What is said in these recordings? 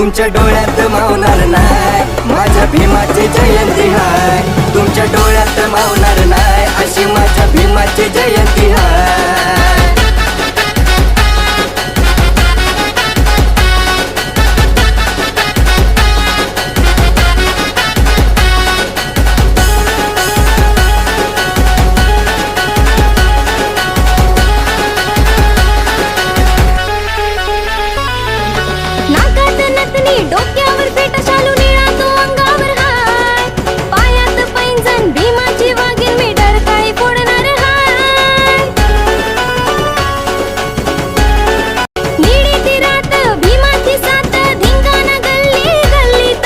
तुमच्या डोळ्यात मावणार नाही, माझ्या भीमाची जयंती हाय. तुमच्या डोळ्यात मावणार नाही, अशी माझ्या भीमाची जयंती हाय. डोक्यावर फेटा शालू निळा तो अंगावर हाय, पायात पैंजण भीमाची वागीर मी डरकाळी फोडणार हाय. निळी ती रात भीमाची साथ धिंगाणा गल्ली गल्लीत,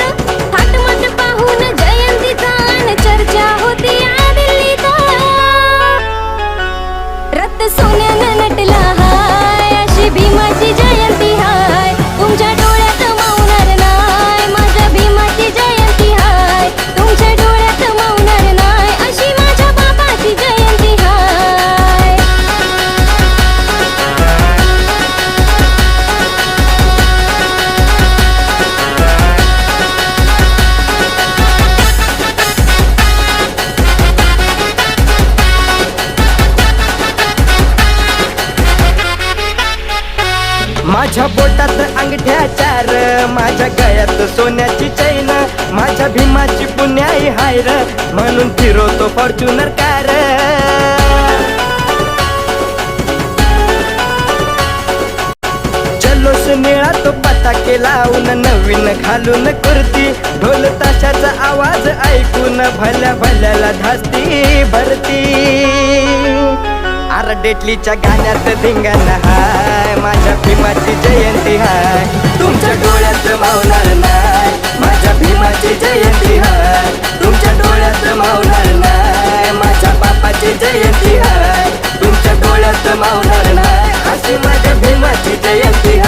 थाटमाट पाहून जयंतीचा अन चर्चा होती या दिल्लीत. रथ सोन्यानं नटला हाय, अशी भीमाची जयंती हाय. तुमच्या डोळ्यात मावणार नाही, माझ्या भीमाची जयंती हाय. तुमच्या डोळ्यात मावणार नाही, अशी माझ्या बाबाची जयंती हाय. माझ्या बोटात अंगठ्या चार, माझ्या गळ्यात सोन्याची चैन, माझ्या भीमाची पुण्याई हायर, म्हणून फिरवतो फॉर्च्युनर कार. जल्लोष निळा तो पताके लावून, नवीन घालून कुर्ती, ढोल ताशाचा आवाज ऐकून भल्या भल्याला धास्ती भरती. डेटलीच्या गाण्यात धिंगाणा हाय, माझ्या भीमाची जयंती हाय. तुमच्या डोळ्यात मावणार नाही, माझ्या भीमाची जयंती हाय. तुमच्या डोळ्यात मावणार नाही, माझ्या बापाची जयंती हाय. तुमच्या डोळ्यात मावणार नाही, अशी माझ्या भीमाची जयंती हाय.